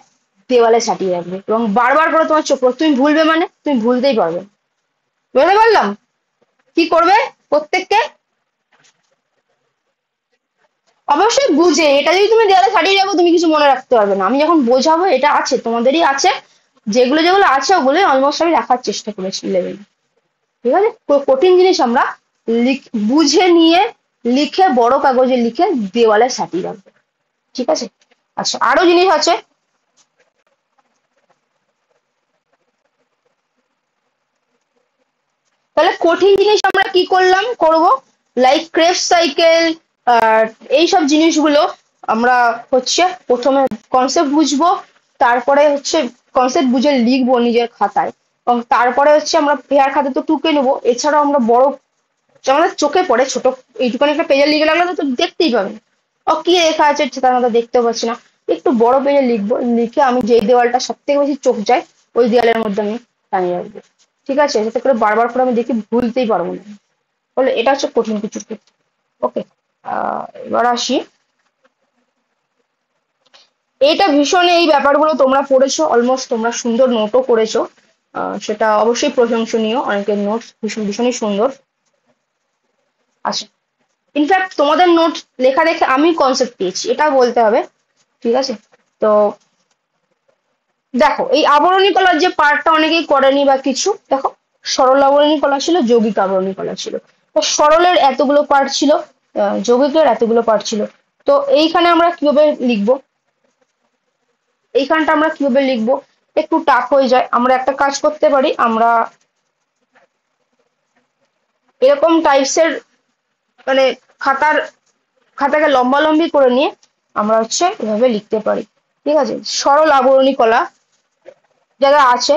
দেওয়ালে সাটিয়ে রাখবে, এবং বারবার করে তোমার চোখ তুমি ভুলবে, মানে তুমি ভুলতেই পারবে না। বুঝতে পারলাম? কি করবে প্রত্যেককে? অবশ্যই বুঝে, এটা যদি তুমি দেওয়ালে সাটিয়ে যাবো তুমি কিছু মনে রাখতে পারবে না। আমি যখন বোঝাবো, এটা আছে তোমাদেরই আছে, যেগুলো যেগুলো আছে ওগুলো অলমোস্ট আমি রাখার চেষ্টা করেছি লেভেল, ঠিক আছে? কঠিন জিনিস আমরা বুঝে নিয়ে লিখে বড় কাগজে লিখে দেওয়ালে সাটিয়ে রাখবো, ঠিক আছে? আচ্ছা, আরো জিনিস আছে। তাহলে কঠিন জিনিস আমরা কি করব, লাইক ক্রেস্ট সাইকেল, এইসব জিনিসগুলো আমরা হচ্ছে প্রথমে কনসেপ্ট বুঝবো, তারপরে হচ্ছে কনসেপ্ট বুঝে লিখবো নিজের খাতায়, এবং তারপরে হচ্ছে আমরা পেয়ার খাতা তো টুকে নেবো। এছাড়াও আমরা বড়, আমাদের চোখে পড়ে ছোট এইটুখানি একটা পেজে লিখে রাখলে তো দেখতেই পাবে, ও কি লেখা আছে তার মধ্যে দেখতেও পাচ্ছি না। একটু বড় পেজে লিখবো, লিখে আমি যেই দেওয়ালটা সব থেকে বেশি চোখ যায় ওই দেওয়ালের মধ্যে আমি টানিয়ে রাখবো, ঠিক আছে? যাতে করে বারবার করে আমি দেখি ভুলতেই পারবো না। বলে এটা হচ্ছে কঠিন কিছুর ক্ষেত্রে। ওকে, এবার আসি। এটা ভীষণ, এই ব্যাপারগুলো তোমরা পড়েছো, অলমোস্ট তোমরা সুন্দর নোটও করেছো, সেটা অবশ্যই প্রশংসনীয়। অনেকের নোট ভীষণই সুন্দর। আচ্ছা, ইনফ্যাক্ট তোমাদের নোট লেখা দেখে আমি কনসেপ্ট পেয়েছি, এটা বলতে হবে, ঠিক আছে? তো দেখো, এই আবরণী কলার যে পার্টটা অনেকেই করেনি বা কিছু, দেখো সরল আবরণী কলা ছিল, যৌগিক আবরণী কলা ছিল। তো সরলের এতগুলো পার্ট ছিল, যৌগিকের এতগুলো পার্ট ছিল। তো এইখানে আমরা কিভাবে লিখবো, এইখানটা আমরা কিভাবে লিখবো একটু টাফ হয়ে যায়। আমরা একটা কাজ করতে পারি, আমরা এরকম টাইপসের মানে খাতাকে লম্বালম্বি করে নিয়ে আমরা হচ্ছে এভাবে লিখতে পারি, ঠিক আছে? সরল আবরণী কলা যারা আছে,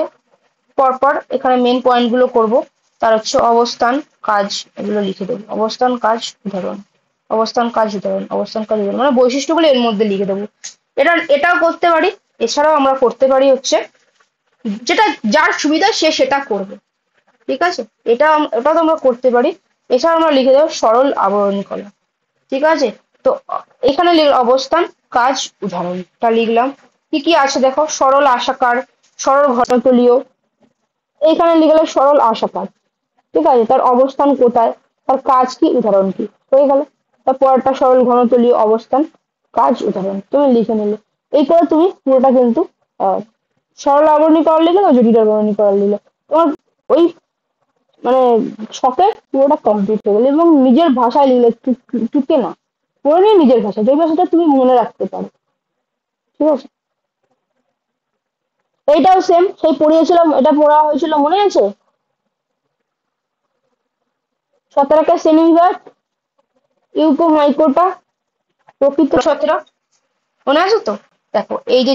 পরপর এখানে মেন পয়েন্ট গুলো করবো। তার হচ্ছে অবস্থান, কাজ, এগুলো লিখে দেবো। অবস্থান, কাজ, উদাহরণ, অবস্থান, কাজ, উদাহরণ, অবস্থান, কাজ, উদাহরণ, মানে বৈশিষ্ট্যগুলো এর মধ্যে লিখে দেবো। এটাও করতে পারি। এছাড়াও আমরা করতে পারি হচ্ছে, যেটা যার সুবিধা সে সেটা করবে, ঠিক আছে? এটাও তো আমরা করতে পারি। এছাড়া আমরা লিখে দেবো সরল আবরণী কলা, ঠিক আছে? তো এখানে অবস্থান, কাজ, উদাহরণটা লিখলাম। কি কি আছে দেখো, সরল আশাকার, সরল ঘনতলীয়, এইখানে লিখলে সরল আশাকার, ঠিক আছে? তার অবস্থান কোথায়, তার কাজ কি, উদাহরণ কি, হয়ে গেল। তারপর একটা সরল ঘনতলীয়, অবস্থান, কাজ, উদাহরণ তুমি লিখে নিলে। এই করে তুমি পুরোটা কিন্তু সরল আবরণীকরণ লিখলে বা জটিল আবরণীকরণ লিখলে তোমার ওই মানে ছকে পুরোটা কমপ্লিট হয়ে গেল। এবং নিজের ভাষায় লিখলে টুকে না, পড়ে নিয়ে নিজের ভাষা, যে ভাষাটা তুমি মনে রাখতে পারো। ঠিক আছে, এইটাও সেম, সেই পড়িয়েছিলাম, এটা পড়া হয়েছিল মনে আছে? 17 শ্রেণীবিভাগ ইউকোমাইকোটা প্রকৃত সতেরো, মনে আছে তো? দেখো এই যে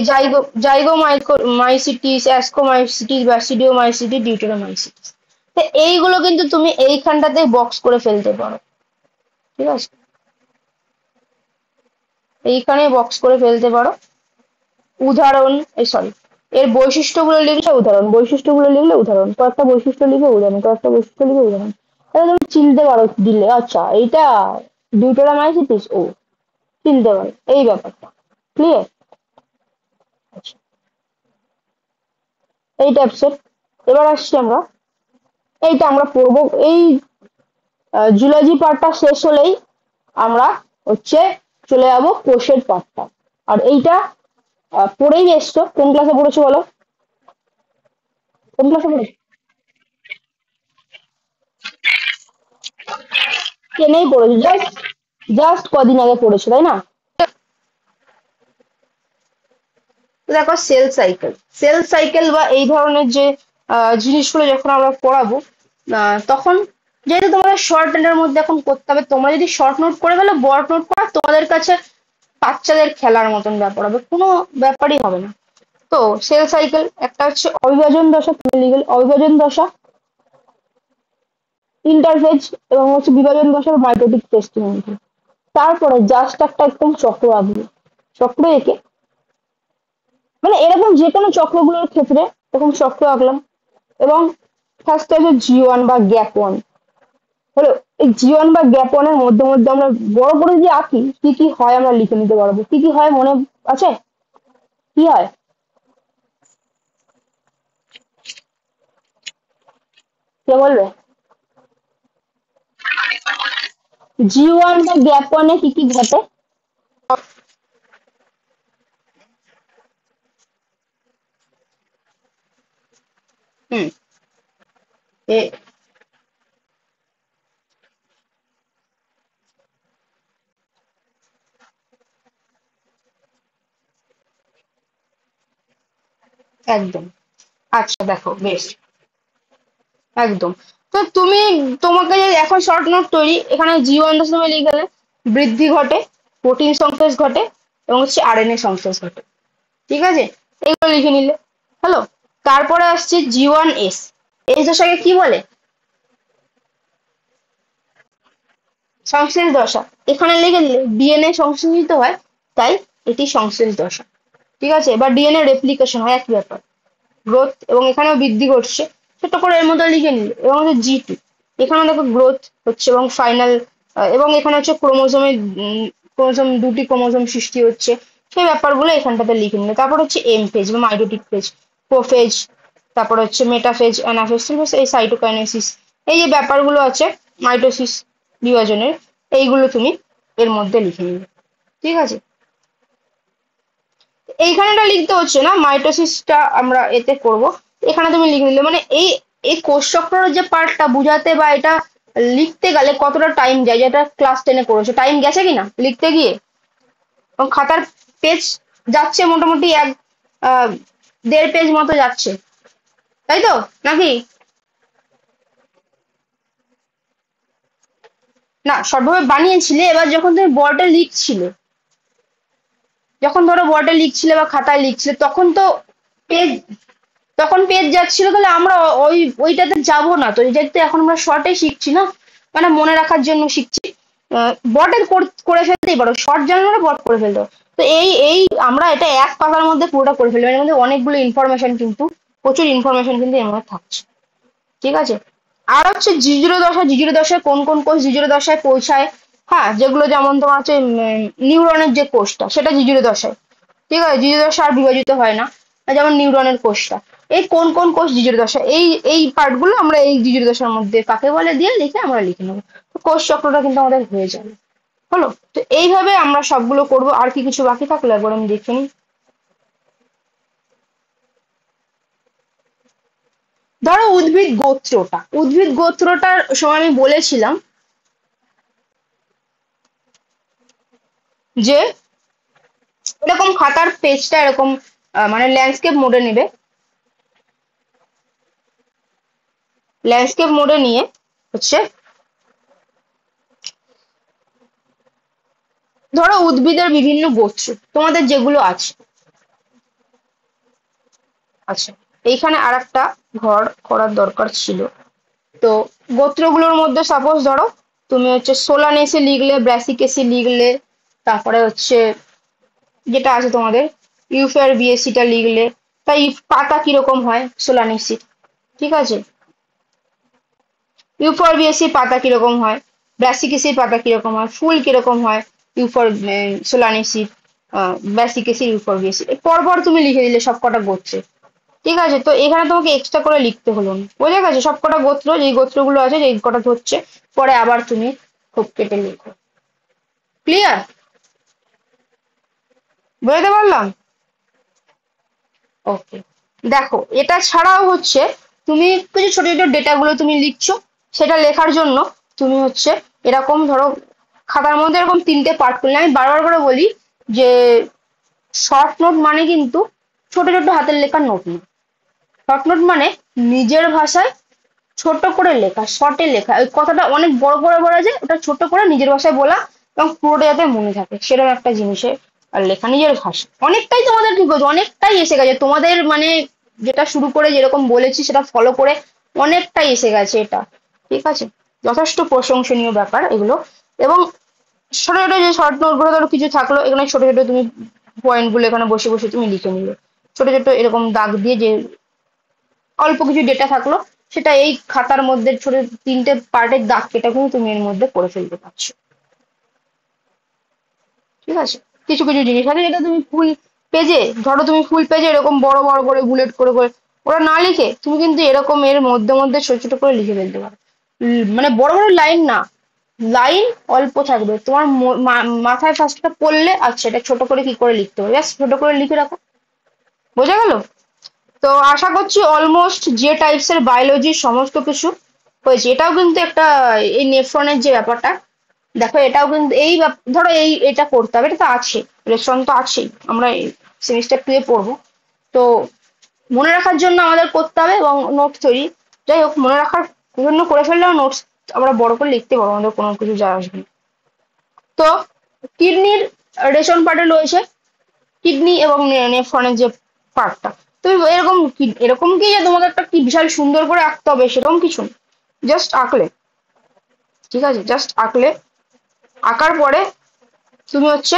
জাইগোমাইসিটিস, অ্যাস্কোমাইসিটিস, ব্যাসিডিওমাইসিটিস, ডিউটেরোমাইসিটিস, তো এইগুলো কিন্তু তুমি এইখানটাতে বক্স করে ফেলতে পারো। ঠিক আছে, এইখানে বক্স করে ফেলতে পারো। উদাহরণ, সরি, এর বৈশিষ্ট্যগুলো লিখলে উদাহরণ, বৈশিষ্ট্যগুলো লিখলে উদাহরণ, কয়েকটা বৈশিষ্ট্য লিখে উদাহরণ, কয়েকটা বৈশিষ্ট্য লিখে উদাহরণ। তাহলে তুমি চিনতে পারো দিলে, আচ্ছা এইটা ডিউটেরোমাইসিটিস, ও চিনতে পারো এই ব্যাপারটা। ক্লিয়ার? এই টাইপসের। এবার আসছি আমরা, এইটা আমরা পড়বো এই জুলজি পার্টটা শেষ হলেই আমরা হচ্ছে চলে যাবো কোষের পার্টটা। আর এইটা পড়েই এসছো, কোন ক্লাসে পড়েছো বলো? কোন ক্লাসে পড়েছো? টেনেই পড়েছো, জাস্ট জাস্ট কদিন আগে পড়েছো, তাই না? দেখো সেল সাইকেল বা এই ধরনের যে জিনিসগুলো যখন আমরা পড়াবো, তখন যেহেতু তোমাদের শর্ট নোটের মধ্যে এখন করতে হবে, তোমরা যদি শর্ট নোট করে ফেলো, বড় নোট করা তোমাদের কাছে বাচ্চাদের খেলার মতন ব্যাপার হবে, কোনো ব্যাপারই হবে না। তো সেল সাইকেল একটা হচ্ছে অবিভাজন দশা, তুমি লিখে অবিভাজন দশা, ইন্টারফেজ এবং হচ্ছে বিভাজন দশার মাইটোটিক টেস্টিমনি। তারপরে জাস্ট একটা একদম চক্র আঁকবে, চক্র এঁকে মানে এরকম যে কোনো চক্রগুলোর ক্ষেত্রে এরকম চক্র আঁকলাম। এবং ফার্স্ট আছে জি1 বা গ্যাপ ওয়ান হলো। এই জি1 বা গ্যাপ ওয়ানের মধ্যে মধ্যে আমরা বড় করে যে আঁকি, কি কি হয় আমরা লিখে নিতে পারবো। কি কি হয় মনে আছে? কি হয়? কে বলবে? জি1 বা গ্যাপ ওয়ানে কি কি ঘটে? হুম, এ- একদম। আচ্ছা দেখো বেশ, একদম। তো তুমি, তোমাকে যে এখন শর্ট নোট তৈরি, এখানে জি1 তুমি লিখে বৃদ্ধি ঘটে, প্রোটিন সংশ্লেষ ঘটে, এবং হচ্ছে আরএনএ সংশ্লেষ ঘটে। ঠিক আছে, এইগুলো লিখে নিলে হ্যালো। তারপরে আসছে জি1 এস, এস দশাকে কি বলে? সংশ্লেষ দশা। এখানে লিখে দিলে ডিএনএ সংশ্লেষিত হয়, তাই এটি সংশ্লেষ দশা। ঠিক আছে, বা ডিএনএ রেপ্লিকেশন হয়, একই ব্যাপার, গ্রোথ, এবং এখানেও বৃদ্ধি ঘটছে, ছোট করে এর মধ্যে লিখে নিলে। এবং হচ্ছে জি2, এখানে দেখো গ্রোথ হচ্ছে এবং ফাইনাল, এবং এখানে হচ্ছে ক্রোমোজোমের ক্রোমোজোম, দুটি ক্রোমোজোম সৃষ্টি হচ্ছে, সেই ব্যাপারগুলো এখানটাতে লিখে নিলে। তারপর হচ্ছে এম ফেজ বা মাইটোটিক ফেজ, প্রোফেজ, তারপর হচ্ছে মেটাফেজ, অ্যানাফেজ, এই সাইটোকাইনেসিস, এই যে ব্যাপারগুলো আছে মাইটোসিস, বিভাজনের, এইগুলো তুমি এর মধ্যে লিখে নিলে। ঠিক আছে, এইখানেটা লিখতে হচ্ছে না, মাইটোসিসটা আমরা এতে করব, এখানে তুমি লিখে নিলে। মানে এই এই কোষ চক্রের যে পার্টটা বুঝাতে বা এটা লিখতে গেলে কতটা টাইম যায়, যেটা ক্লাস 10-এ করেছো, টাইম গেছে কিনা লিখতে গিয়ে? এবং খাতার পেজ যাচ্ছে মোটামুটি 1.5 পেজ মতো যাচ্ছে, তাই তো নাকি? না, শর্টভাবে বানিয়েছিলে, এবার যখন তুমি বোর্ডে লিখছিলে, যখন ধরো বোর্ডে লিখছিলে বা খাতায় লিখছিলে, তখন তো পেজ, তখন পেজ যাচ্ছিল, তাহলে আমরা ওই ওইটাতে যাব না তো, যেহেতু এখন আমরা শর্টে শিখছি না, মানে মনে রাখার জন্য শিখছি। বটে করে ফেলতেই পারো, শর্ট জানো না বট করে ফেলতে পারো। তো এই এই আমরা এটা এক পাতার মধ্যে পুরোটা করে ফেলবো, এর মধ্যে অনেকগুলো ইনফরমেশন কিন্তু, প্রচুর ইনফরমেশন কিন্তু এর মধ্যে থাকছে। ঠিক আছে, আর হচ্ছে জিজুরে দশা, জিজুরে দশায় কোন কোন কোষ জিজুরে দশায় পৌঁছায়? হ্যাঁ, যেগুলো যেমন তোমার হচ্ছে নিউরনের যে কোষটা, সেটা জিজুরে দশায়। ঠিক আছে, জিজুরে দশা আর বিভাজিত হয় না, যেমন নিউরনের কোষটা। এই কোন কোন কোষ জিজুরে দশা, এই এই পার্টগুলো আমরা এই জিজুরে দশার মধ্যে কাকে বলে দিয়ে লিখে আমরা লিখে নেবো। তো কোষ চক্রটা কিন্তু আমাদের হয়ে যাবে। হলো, তো এইভাবে আমরা সবগুলো করব। আর কি কিছু বাকি থাকলে একবার আমি দেখে নিই। ধরো উদ্ভিদ গোত্রটার সময় আমি বলেছিলাম যে এরকম খাতার পেজটা এরকম মানে ল্যান্ডস্কেপ মোডে নিয়ে হচ্ছে ধরো উদ্ভিদের বিভিন্ন গোত্র তোমাদের যেগুলো আছে। আচ্ছা, এইখানে আর একটা ঘর করার দরকার ছিল। তো গোত্রগুলোর মধ্যে সাপোজ ধরো তুমি হচ্ছে সোলানেসি লিখলে, ব্রাসিকেসি লিখলে, তারপরে হচ্ছে যেটা আছে তোমাদের ইউফের বিএসিটা লিখলে। তাই পাতা কিরকম হয় সোলানেসি, ঠিক আছে, ইউফরবিয়াসির পাতা কিরকম হয়, ব্রাসিকেসির পাতা কিরকম হয়, ফুল কিরকম হয়, ইউফর সোলানেসির, ব্রাসিকেসির, ইউফরবিয়াসির পরপর তুমি লিখে দিলে সব কটা গোত্রে। ঠিক আছে, তো এখানে তোমাকে এক্সট্রা করে লিখতে হলো না, বোঝা গেছে? সব কটা গোত্র, যেই গোত্রগুলো আছে, যেই কটা হচ্ছে, পরে আবার তুমি খুব কেটে লিখো। ক্লিয়ার? বুঝতে পারলাম? ওকে। দেখো, এটা ছাড়াও হচ্ছে তুমি কিছু ছোট ছোট ডেটাগুলো তুমি লিখছো, সেটা লেখার জন্য তুমি হচ্ছে এরকম ধরো খাতার মধ্যে এরকম 3টে পার্ট করলে। আমি বারবার করে বলি যে শর্ট নোট মানে কিন্তু ছোট ছোট হাতের লেখার নোট না। শর্ট নোট মানে নিজের ভাষায় ছোট করে লেখা, শর্টে লেখা। ওই কথাটা অনেক বড় করে বলা যায়, ওটা ছোট করে নিজের ভাষায় বলা, এবং পুরোটা যাতে মনে থাকে সেরকম একটা জিনিসে আর লেখা নিজের ভাষা। অনেকটাই তোমাদের ঠিক আছে, অনেকটাই এসে গেছে তোমাদের, মানে যেটা শুরু করে যেরকম বলেছি সেটা ফলো করে অনেকটাই এসে গেছে এটা। ঠিক আছে, যথেষ্ট প্রশংসনীয় ব্যাপার এগুলো। এবং ছোট ছোট যে শর্ট নোট গুলো ধরো কিছু থাকলো, এখানে ছোট ছোট তুমি পয়েন্ট গুলো এখানে বসে বসে তুমি লিখে নিলে, ছোট ছোট এরকম দাগ দিয়ে, যে অল্প কিছু ডেটা থাকলো সেটা এই খাতার মধ্যে ছোট 3টে পার্টের দাগ কেটে কিন্তু তুমি এর মধ্যে করে ফেলতে পারছো। ঠিক আছে, কিছু কিছু জিনিস আছে যেটা তুমি ফুল পেজে এরকম বড় বড় করে বুলেট করে করে ওরা না লিখে তুমি কিন্তু এরকম এর মধ্যে মধ্যে ছোট ছোট করে লিখে ফেলতে পারো। মানে বড় বড় লাইন না, লাইন অল্প থাকবে তোমার মাথায় ফার্স্টটা পড়লে, আচ্ছা এটা ছোট করে কি করে লিখতে হবে, ব্যাস ছোট করে লিখে রাখো। বোঝা গেল? তো আশা করছি অলমোস্ট যে টাইপস এর বায়োলজির সমস্ত কিছু হয়েছে। এটাও কিন্তু একটা, এই নেফ্রনের যে ব্যাপারটা, দেখো এটাও কিন্তু ধরো এটা করতে হবে, এটা তো আছে, রেশন তো আছেই, আমরা সেমিস্টার 2 এ পড়বো। তো মনে রাখার জন্য আমাদের করতে হবে, এবং নোট তৈরি, যাই হোক মনে রাখার জন্য করে ফেললেও নোটস আমরা বড় করে লিখতে পারবো, আমাদের কোনো কিছু যায় আসবে না। তো কিডনির রেশন পার্টে রয়েছে কিডনি এবং নেফ্রনের যে পার্টটা। তুমি এরকম কি যে তোমাকে একটা কি বিশাল সুন্দর করে আঁকতে হবে সেরকম কিছু না, জাস্ট আঁকলে, ঠিক আছে, জাস্ট আঁকলে, আঁকার পরে তুমি হচ্ছে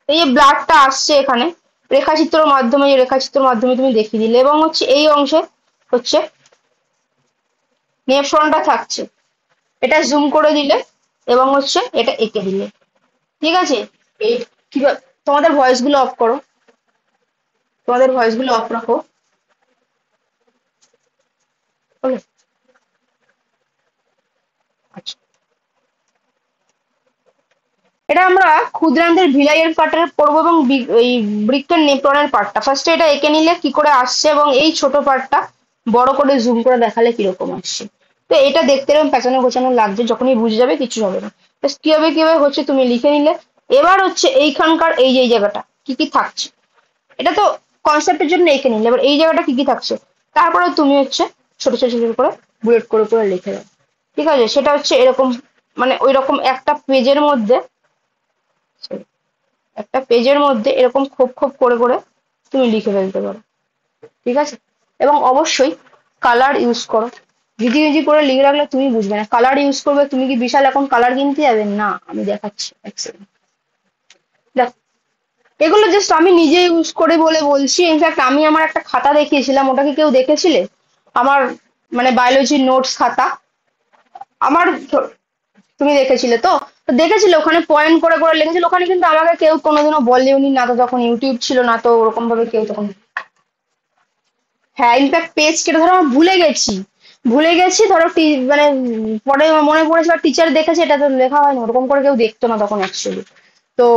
এই যে ব্লাডটা আসছে এখানে রেখাচিত্রের মাধ্যমে তুমি দেখিয়ে দিলে, এবং হচ্ছে এই অংশে হচ্ছে নেফ্রনটা থাকছে, এটা জুম করে দিলে, এবং হচ্ছে এটা এঁকে দিলে। ঠিক আছে, এই কিভাবে তোমাদের ভয়েস গুলো অফ করো, তোমাদের ভয়েস গুলো অফ রাখো। ওকে, আচ্ছা, এটা আমরা ক্ষুদ্রান্তের ভিলাইয়ের পার্টের পড়বো, এবং এই বৃক্কের নেপ্রনের পার্টটা ফার্স্টে এটা এঁকে নিলে কি করে আসছে, এবং এই ছোট পার্টটা বড় করে জুম করে দেখালে কিরকম আসছে। তো এটা দেখতে এরকম পেঁচানো গোছানো লাগছে, যখনই বুঝে যাবে কিছু হবে না। ব্যাস কিভাবে কিভাবে হচ্ছে তুমি লিখে নিলে। এবার হচ্ছে এইখানকার এই যে জায়গাটা কি কি থাকছে, এটা তো কনসেপ্টের জন্য এঁকে নিলে, এবার এই জায়গাটা কি কি থাকছে তারপরে তুমি হচ্ছে ছোট ছোট ছোট করে বুলেট করে করে লিখে দাও। ঠিক আছে, সেটা হচ্ছে এরকম, মানে ওই রকম একটা পেজের মধ্যে এরকম খোপ খোপ করে করে তুমি লিখে ফেলতে পারো। ঠিক আছে, এবং অবশ্যই কালার ইউজ করো। ভিজি ভিজি করে লিখে রাখলে তুমি বুঝবে না, কালার ইউজ করবে। তুমি কি বিশাল এখন কালার কিনতে যাবে? না, আমি দেখাচ্ছি এক সেকেন্ড। দেখ, এগুলো জাস্ট আমি নিজে ইউজ করে বলে বলছি। ইনফ্যাক্ট আমি আমার একটা খাতা দেখিয়েছিলাম, ওটা কি কেউ দেখেছিলে? আমার মানে বায়োলজির নোটস খাতা আমার, তুমি দেখেছিলে তো? তো দেখেছিলে ওখানে পয়েন্ট করে করে লিখেছিল, ওখানে কিন্তু আমাকে কেউ কোনোদিনও বলেওনি, না তো তখন ইউটিউব ছিল, না তো ওরকম ভাবে কেউ তখন। হ্যাঁ, ইনফ্যাক্ট পেজ কেটে ধরো আমি ভুলে গেছি ধরো মানে পরে মনে পড়েছে, টিচার দেখেছে, এটা তো লেখা হয় না, ওরকম করে কেউ দেখতো না তখন অ্যাকচুয়ালি। তো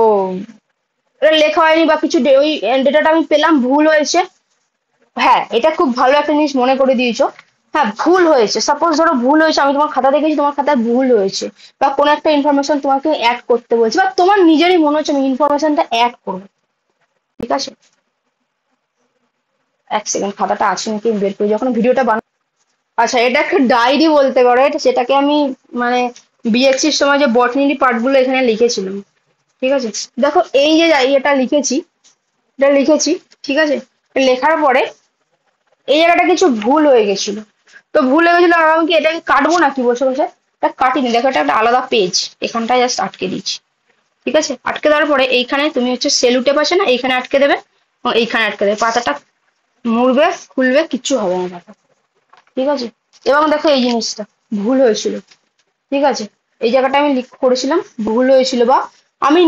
এটা লেখা হয়নি বা কিছু ওই ডেটাটা আমি পেলাম ভুল হয়েছে। হ্যাঁ, এটা খুব ভালো একটা জিনিস মনে করে দিয়েছো। হ্যাঁ, ভুল হয়েছে, সাপোজ ধরো ভুল হয়েছে, আমি তোমার খাতা দেখেছি, তোমার খাতায় ভুল হয়েছে, বা কোনো একটা ইনফরমেশন তোমাকে অ্যাড করতে বলছে, বা তোমার নিজেরই মনে হচ্ছে আমি ইনফরমেশনটা অ্যাড করবো। ঠিক আছে, এক সেকেন্ড, খাতাটা আছে নাকি আমি বের করি যখন ভিডিওটা বানাই। আচ্ছা, এটা একটা ডায়েরি বলতে পারো, এটা সেটাকে আমি মানে বিএসসির সময় যে বটানি পার্টগুলো এখানে লিখেছিলাম। ঠিক আছে, দেখো এই যে এটা লিখেছি, এটা লিখেছি, ঠিক আছে, লেখার পরে এই জায়গাটা কিছু ভুল হয়ে গেছিল। তো ভুল হয়ে গেছিল, আর আমি কি এটাকে কাটবো নাকি বসে বসে? এটা কাটিনি, দেখো এটা একটা আলাদা পেজ, এখানটায় জাস্ট আটকে দিচ্ছি। ঠিক আছে, আটকে দেওয়ার পরে এইখানে তুমি হচ্ছে সেলু টেপ আছে না, এইখানে আটকে দেবে এবং এইখানে আটকে দেবে, পাতাটা মুড়বে খুলবে কিচ্ছু হবে না পাতা। ঠিক আছে, এবং দেখো এই জিনিসটা ভুল হয়েছিল। ঠিক আছে, এই জায়গাটা আমি করেছিলাম ভুল হয়েছিল, বা আমি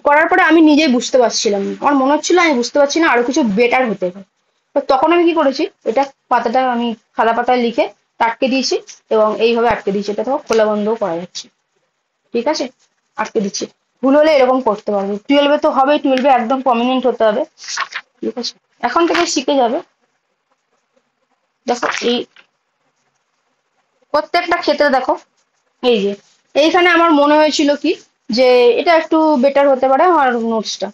করার পরে আমি নিজেই বুঝতে পারছিলাম না, আমার মনে হচ্ছিল আমি বুঝতে পারছি না, আরো কিছু বেটার হতে পারে। তো তখন আমি কি করেছি, এটা পাতাটা আমি সাদা পাতায় লিখে আটকে দিয়েছি, এবং এইভাবে আটকে দিয়েছি, এটা তো খোলা বন্ধও করা যাচ্ছে। ঠিক আছে, আটকে দিচ্ছি। ভুল হলে এরকম করতে পারবে, টুয়েলভে তো হবে, টুয়েলভে একদম প্রমিনেন্ট হতে হবে। ঠিক আছে, এখন থেকে শিখে যাবে। দেখো এই প্রত্যেকটা ক্ষেত্রে দেখো, এই যে এইখানে আমার মনে হয়েছিল কি, যে এটা একটু বেটার হতে পারে আমার নোটসটা,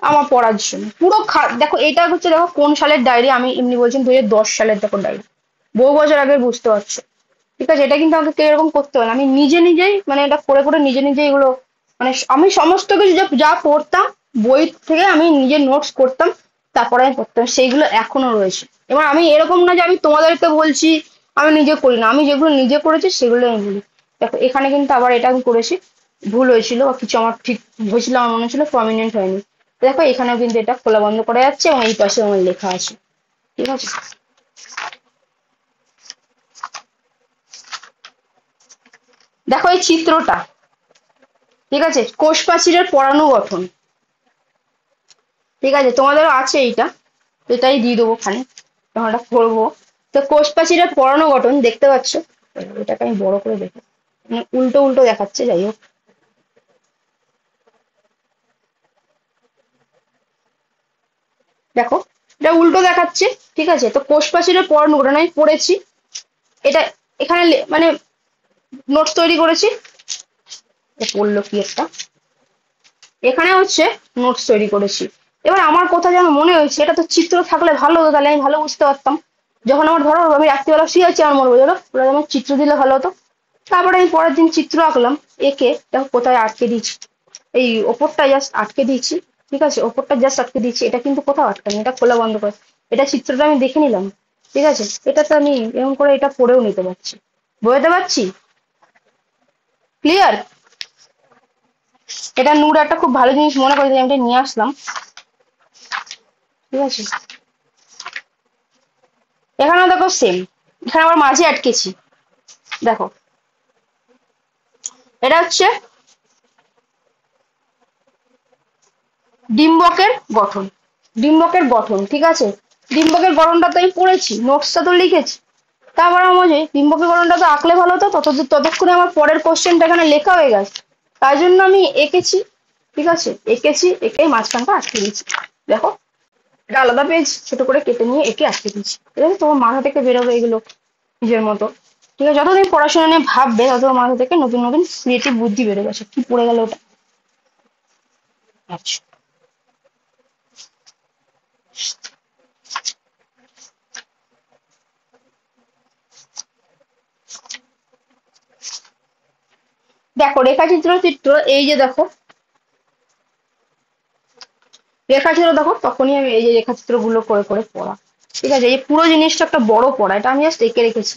আমার পড়ার জন্য পুরো দেখো এটা হচ্ছে, দেখো কোন সালের ডায়েরি, আমি এমনি বলছি 2010 সালের, দেখো ডায়েরি, বহু বছর আগে, বুঝতে পারছো? ঠিক আছে, এটা কিন্তু আমাকে কেউ এরকম করতে হবে না, আমি নিজে নিজেই মানে এটা করে করে নিজে নিজে এগুলো, মানে আমি সমস্ত কিছু যা যা পড়তাম বই থেকে আমি নিজে নোটস করতাম, তারপরে আমি পড়তাম, সেইগুলো এখনো রয়েছে। এবার আমি এরকম না যে আমি তোমাদেরকে বলছি, আমি নিজে করি না, আমি যেগুলো নিজে করেছি সেগুলো আমি বলি। দেখো এখানে কিন্তু আবার এটা আমি করেছি, ভুল হয়েছিল বা কিছু আমার ঠিক হয়েছিল, আমার মনে হচ্ছিল প্রমিনেন্ট হয়নি। দেখো এখানেও কিন্তু এটা খোলা বন্ধ করা যাচ্ছে, এবং এই পাশে আমার লেখা আছে। ঠিক আছে, দেখো এই চিত্রটা, ঠিক আছে, কোষ প্রাচীরের পরাণু গঠন। ঠিক আছে, তোমাদেরও আছে এইটা, এটাই দিয়ে দেবো ওখানে, তখন এটা করবো। তো কোষ প্রাচীরের পরাণু গঠন দেখতে পাচ্ছ, এটাকে আমি বড় করে দেখি, মানে উল্টো উল্টো দেখাচ্ছে, যাই হোক। দেখো এটা উল্টো দেখাচ্ছে। ঠিক আছে, তো কোষ প্রাচীরের পরাণু গঠন আমি পড়েছি, এটা এখানে মানে নোটস তৈরি করেছি, পড়লো কি একটা, এখানে হচ্ছে নোটস তৈরি করেছি। এবার আমার কথা যেন মনে হয়েছে, এটা তো চিত্র থাকলে ভালো হতো, তাহলে আমি ভালো বুঝতে পারতাম। যখন আমার ধরো আমি রাত্রিবেলা শুয়ে আছি, আমার মনে হলো ওরা আমার চিত্র দিলে ভালো হতো। তারপরে আমি পরের দিন চিত্র আঁকলাম, একে দেখো কোথায় আটকে দিয়েছি, এই ওপরটা জাস্ট আটকে দিয়েছি। ঠিক আছে, ওপরটা জাস্ট আটকে দিয়েছি, এটা কিন্তু কোথাও আটকানি, এটা খোলা বন্ধ করে, এটা চিত্রটা আমি দেখে নিলাম। ঠিক আছে, এটা তো আমি এরকম করে এটা পড়েও নিতে পারছি, বোঝাতে পারছি? ক্লিয়ার? এটা নূর একটা খুব ভালো জিনিস মনে করে, আমি এটা নিয়ে আসলাম। ঠিক আছে, এখানেও দেখো সেম, এখানে আবার মাঝে আটকেছি। দেখো এটা হচ্ছে ডিম্বকের গঠন, ডিম্বকের গঠন। ঠিক আছে, ডিম্বকের গঠনটা তো আমি পড়েছি, নোটসটা তো লিখেছি, তারপর আমার মনে হয় ডিম্বকের গঠনটা তো আঁকলে ভালো হতো, ততক্ষণে আমার পরের কোশ্চেনটা এখানে লেখা হয়ে গেছে, তাই জন্য আমি এঁকেছি। ঠিক আছে, এঁকেছি, এঁকে মাঝখানটা আটকে দিয়েছি। দেখো এটা আলাদা পেজ, ছোট করে কেটে নিয়ে এঁকে আটকে দিচ্ছি। ঠিক আছে, তোমার মাথা থেকে বেরোবে এগুলো নিজের মতো। ঠিক আছে, যতদিন পড়াশোনা নিয়ে ভাববে, তত মাথা থেকে নতুন নতুন ক্রিয়েটিভ বুদ্ধি বেড়ে গেছে। কি পড়ে গেল ওটা? আচ্ছা, দেখো রেখাচিত্র চিত্র, এই যে দেখো রেখাচিত্র, দেখো তখনই আমি এই যে রেখাচিত্র গুলো করে করে পড়া। ঠিক আছে, এই পুরো জিনিসটা একটা বড় পড়া, এটা আমি জাস্ট এঁকে রেখেছি।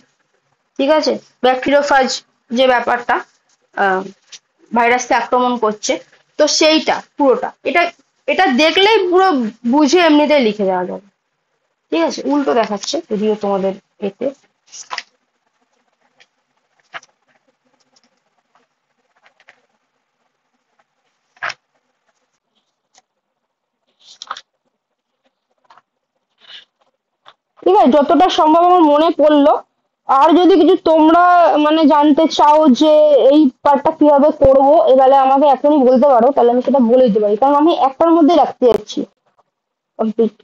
ঠিক আছে, ব্যাকটেরিওফাজ যে ব্যাপারটা, আহ ভাইরাসকে আক্রমণ করছে, তো সেইটা পুরোটা, এটা এটা দেখলেই পুরো বুঝে এমনিতেই লিখে দেওয়া যাবে। ঠিক আছে, উল্টো দেখাচ্ছে যদিও তোমাদের এতে। ঠিক আছে, যতটা সম্ভব আমার মনে পড়লো, আর যদি কিছু তোমরা মানে জানতে চাও যে এই পার্টটা কিভাবে করবো, তাহলে আমাকে এখনই বলতে পারো, তাহলে আমি সেটা বলে দিতে পারি, কারণ আমি একটার মধ্যে রাখতে যাচ্ছি কমপ্লিট।